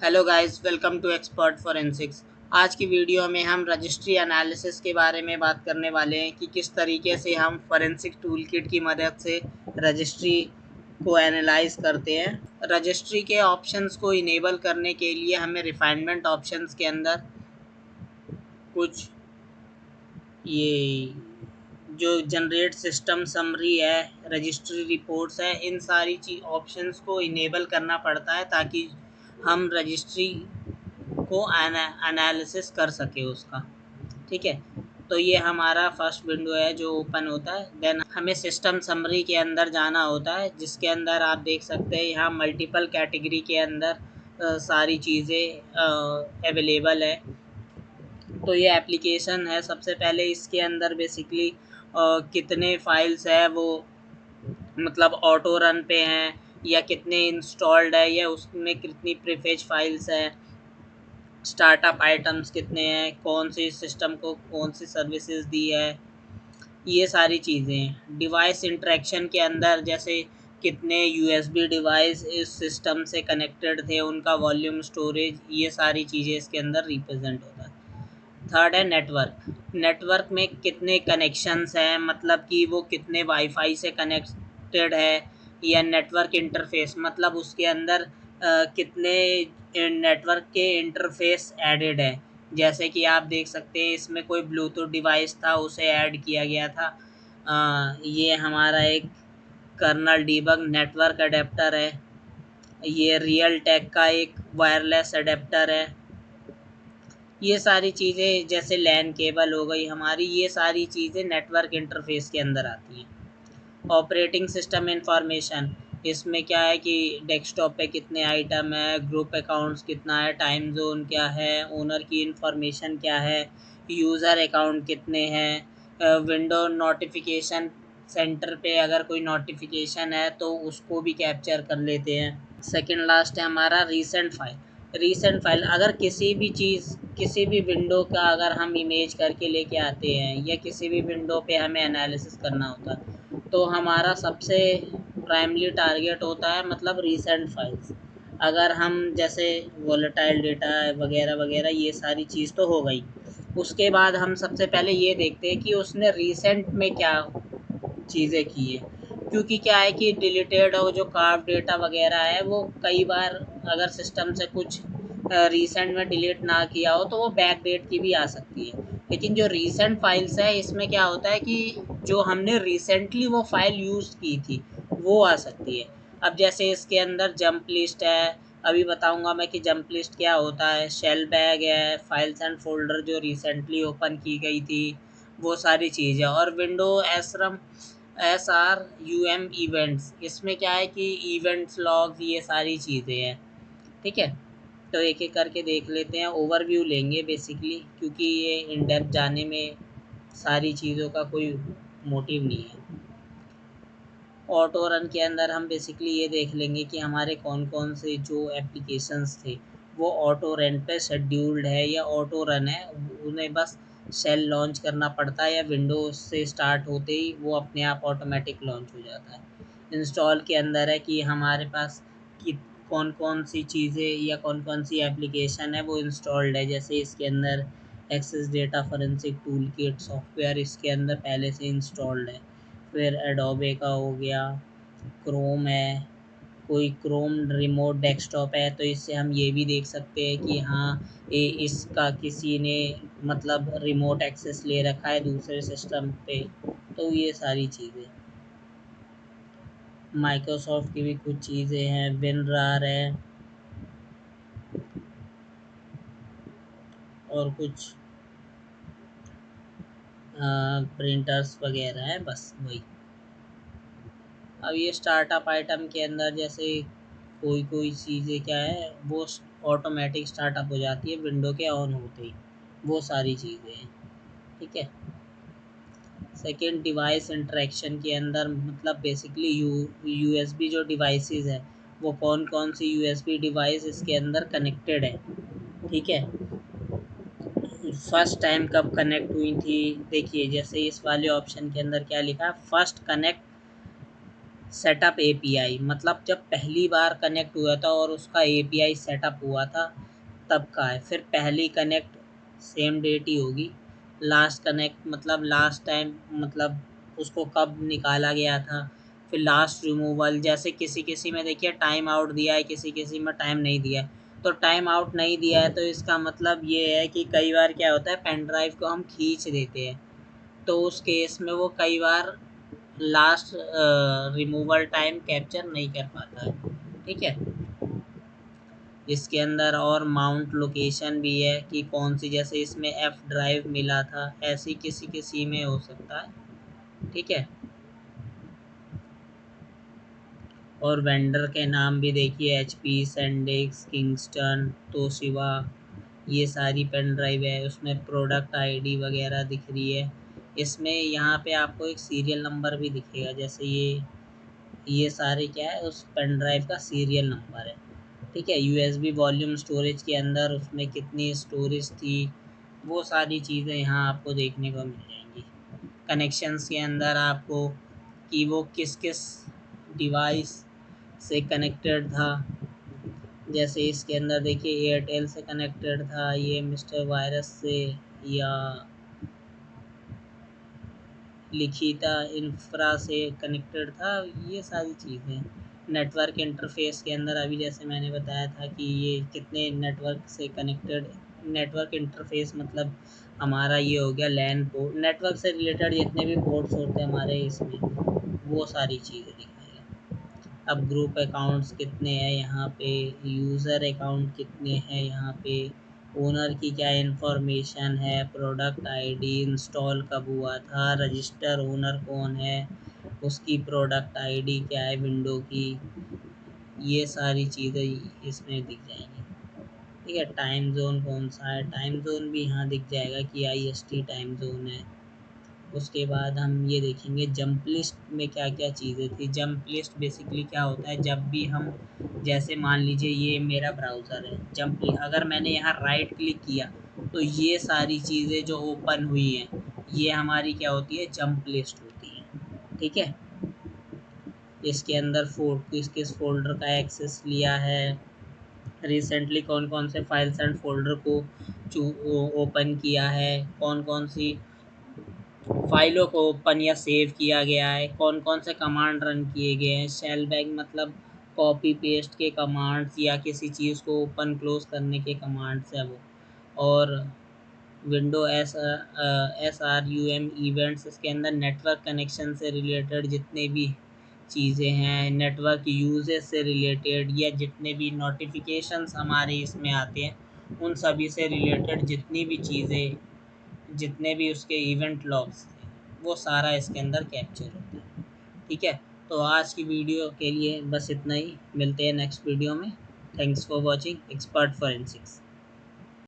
Hello guys, welcome to expert forensics. आज की video में हम रजिस्ट्री एनालिसिस के बारे में बात करने वाले हैं कि किस तरीके से हम फॉरेंसिक टूल किट की मदद से रजिस्ट्री को एनालाइज करते हैं। रजिस्ट्री के ऑप्शंस को इनेबल करने के लिए हमें रिफाइनमेंट ऑप्शंस के अंदर कुछ ये जो जनरेट सिस्टम समरी है, रजिस्ट्री रिपोर्ट्स है, इन सारी चीज ऑप्शंस को इनेबल करना पड़ता है ताकि हम रजिस्ट्री को एनालिसिस कर सके उसका। ठीक है, तो ये हमारा फर्स्ट विंडो है जो ओपन होता है। देन हमें सिस्टम समरी के अंदर जाना होता है, जिसके अंदर आप देख सकते हैं यहाँ मल्टीपल कैटेगरी के अंदर सारी चीज़ें अवेलेबल है। तो ये एप्लीकेशन है। सबसे पहले इसके अंदर बेसिकली कितने फाइल्स है वो मतलब ऑटो रन पे हैं या कितने इंस्टॉल्ड है या उसमें कितनी प्रीफेज फाइल्स है, स्टार्टअप आइटम्स कितने हैं, कौन सी सिस्टम को कौन सी सर्विसेज दी है, ये सारी चीज़ें। डिवाइस इंटरेक्शन के अंदर जैसे कितने यूएसबी डिवाइस इस सिस्टम से कनेक्टेड थे, उनका वॉल्यूम, स्टोरेज, ये सारी चीज़ें इसके अंदर रिप्रेजेंट होता है। थर्ड है नेटवर्क। नेटवर्क में कितने कनेक्शंस हैं, मतलब कि वो कितने वाईफाई से कनेक्टेड है, या नेटवर्क इंटरफेस मतलब उसके अंदर कितने नेटवर्क के इंटरफेस एडेड है। जैसे कि आप देख सकते हैं इसमें कोई ब्लूटूथ डिवाइस था, उसे ऐड किया गया था। ये हमारा एक कर्नल डीबग नेटवर्क अडेप्टर है। ये रियल टेक का एक वायरलेस अडेप्टर है। ये सारी चीज़ें जैसे लैन केबल हो गई हमारी, ये सारी चीज़ें नेटवर्क इंटरफेस के अंदर आती हैं। ऑपरेटिंग सिस्टम इंफॉर्मेशन, इसमें क्या है कि डेस्कटॉप पे कितने आइटम है, ग्रुप अकाउंट्स कितना है, टाइम जोन क्या है, ओनर की इंफॉर्मेशन क्या है, यूज़र अकाउंट कितने हैं, विंडो नोटिफिकेशन सेंटर पे अगर कोई नोटिफिकेशन है तो उसको भी कैप्चर कर लेते हैं। सेकंड लास्ट है हमारा रीसेंट फाइल। रीसेंट फाइल अगर किसी भी चीज़, किसी भी विंडो का अगर हम इमेज करके लेके आते हैं या किसी भी विंडो पे हमें एनालिसिस करना होता है, तो हमारा सबसे प्राइमरी टारगेट होता है मतलब रीसेंट फाइल्स। अगर हम जैसे वोलेटाइल डेटा वगैरह वगैरह ये सारी चीज़ तो हो गई, उसके बाद हम सबसे पहले ये देखते हैं कि उसने रीसेंट में क्या चीज़ें की है। क्योंकि क्या है कि डिलीटेड और जो कार्व डेटा वगैरह है वो कई बार अगर सिस्टम से कुछ रीसेंट में डिलीट ना किया हो तो वो बैक डेट की भी आ सकती है। लेकिन जो रीसेंट फाइल्स है इसमें क्या होता है कि जो हमने रिसेंटली वो फाइल यूज़ की थी वो आ सकती है। अब जैसे इसके अंदर जंप लिस्ट है, अभी बताऊंगा मैं कि जंप लिस्ट क्या होता है। शेल बैग है, फाइल्स एंड फोल्डर जो रिसेंटली ओपन की गई थी, वो सारी चीज़ है। और विंडो एसरम SRUM इवेंट्स, इसमें क्या है कि इवेंट्स लॉग, ये सारी चीज़ें हैं। ठीक है, तो एक एक करके देख लेते हैं, ओवरव्यू लेंगे बेसिकली, क्योंकि ये इन डेप्थ जाने में सारी चीज़ों का कोई मोटिव नहीं है। ऑटो रन के अंदर हम बेसिकली ये देख लेंगे कि हमारे कौन कौन से जो एप्लीकेशंस थे वो ऑटो रन पे शेड्यूल्ड है या ऑटो रन है। उन्हें बस शेल लॉन्च करना पड़ता है या विंडोज से स्टार्ट होते ही वो अपने आप ऑटोमेटिक लॉन्च हो जाता है। इंस्टॉल के अंदर है कि हमारे पास कि कौन कौन सी चीज़ें या कौन कौन सी एप्लीकेशन है वो इंस्टॉल्ड है। जैसे इसके अंदर access data forensic tool kit software इसके अंदर पहले से इंस्टॉल्ड है। फिर एडोबे का हो गया, क्रोम है, कोई क्रोम रिमोट डेस्कटॉप है, तो इससे हम ये भी देख सकते हैं कि हाँ ये इसका किसी ने मतलब रिमोट एक्सेस ले रखा है दूसरे सिस्टम पे। तो ये सारी चीज़ें, माइक्रोसॉफ्ट की भी कुछ चीज़ें हैं, विनरार है और कुछ प्रिंटर्स वगैरह हैं, बस वही। अब ये स्टार्टअप आइटम के अंदर जैसे कोई कोई चीज़ें क्या है वो ऑटोमेटिक स्टार्टअप हो जाती है विंडो के ऑन होते ही, वो सारी चीज़ें हैं। ठीक है, सेकेंड डिवाइस इंटरेक्शन के अंदर मतलब बेसिकली यूएसबी जो डिवाइसेस है वो कौन कौन सी यूएसबी डिवाइस इसके अंदर कनेक्टेड है। ठीक है, फर्स्ट टाइम कब कनेक्ट हुई थी, देखिए जैसे इस वाले ऑप्शन के अंदर क्या लिखा है, फर्स्ट कनेक्ट सेटअप एपीआई मतलब जब पहली बार कनेक्ट हुआ था और उसका एपीआई सेटअप हुआ था तब का है। फिर पहली कनेक्ट सेम डेट ही होगी। लास्ट कनेक्ट मतलब लास्ट टाइम मतलब उसको कब निकाला गया था। फिर लास्ट रिमूवल, जैसे किसी किसी में देखिए टाइम आउट दिया है, किसी किसी में टाइम नहीं दिया है। तो टाइम आउट नहीं दिया है तो इसका मतलब ये है कि कई बार क्या होता है, पेन ड्राइव को हम खींच देते हैं तो उस केस में वो कई बार लास्ट रिमूवल टाइम कैप्चर नहीं कर पाता है। ठीक है। इसके अंदर और माउंट लोकेशन भी है कि कौन सी, जैसे इसमें एफ ड्राइव मिला था, ऐसी किसी किसी में हो सकता है। ठीक है। और वेंडर के नाम भी देखिए, एच पी, सैंडिक्स, किंगस्टन, तोशिबा, ये सारी पेन ड्राइव है। उसमें प्रोडक्ट आईडी वगैरह दिख रही है। इसमें यहाँ पे आपको एक सीरियल नंबर भी दिखेगा, जैसे ये सारे क्या है, उस पेन ड्राइव का सीरियल नंबर है। ठीक है। यूएसबी वॉल्यूम स्टोरेज के अंदर उसमें कितनी स्टोरेज थी, वो सारी चीज़ें यहाँ आपको देखने को मिल जाएंगी। कनेक्शंस के अंदर आपको कि वो किस किस डिवाइस से कनेक्टेड था। जैसे इसके अंदर देखिए एयरटेल से कनेक्टेड था, ये मिस्टर वायरस से, या लिखिता इंफ्रा से कनेक्टेड था। ये सारी चीज़ें नेटवर्क इंटरफेस के अंदर, अभी जैसे मैंने बताया था कि ये कितने नेटवर्क से कनेक्टेड। नेटवर्क इंटरफेस मतलब हमारा ये हो गया लैन पोर्ट, नेटवर्क से रिलेटेड जितने भी पोर्ट्स होते हैं हमारे इसमें, वो सारी चीज़ें दिखाएगा। अब ग्रुप अकाउंट्स कितने हैं यहाँ पे, यूज़र अकाउंट कितने हैं यहाँ पे, ओनर की क्या इन्फॉर्मेशन है, प्रोडक्ट आईडी, इंस्टॉल कब हुआ था, रजिस्टर ओनर कौन है, उसकी प्रोडक्ट आईडी क्या है विंडो की, ये सारी चीज़ें इसमें दिख जाएंगी। ठीक है। टाइम ज़ोन कौन सा है, टाइम ज़ोन भी यहाँ दिख जाएगा कि आईएसटी टाइम ज़ोन है। उसके बाद हम ये देखेंगे जंप लिस्ट में क्या क्या चीज़ें थी। जंप लिस्ट बेसिकली क्या होता है, जब भी हम, जैसे मान लीजिए ये मेरा ब्राउज़र है, जंप लिस्ट अगर मैंने यहाँ राइट क्लिक किया तो ये सारी चीज़ें जो ओपन हुई हैं ये हमारी क्या होती है, जंप लिस्ट होती है। ठीक है। इसके अंदर किस किस फोल्डर का एक्सेस लिया है, रिसेंटली कौन कौन से फाइल्स एंड फोल्डर को ओपन किया है, कौन कौन सी फाइलों को ओपन या सेव किया गया है, कौन कौन से कमांड रन किए गए हैं। शेल बैग मतलब कॉपी पेस्ट के कमांड्स या किसी चीज़ को ओपन क्लोज करने के कमांड्स है वो। और विंडो SRUM इवेंट्स, इसके अंदर नेटवर्क कनेक्शन से रिलेटेड जितने भी चीज़ें हैं, नेटवर्क यूजेस से रिलेटेड या जितने भी नोटिफिकेशंस हमारे इसमें आते हैं उन सभी से रिलेटेड जितनी भी चीज़ें, जितने भी उसके इवेंट लॉग्स थे वो सारा इसके अंदर कैप्चर होता है। ठीक है। तो आज की वीडियो के लिए बस इतना ही, मिलते हैं नेक्स्ट वीडियो में। Thanks for watching expert forensics.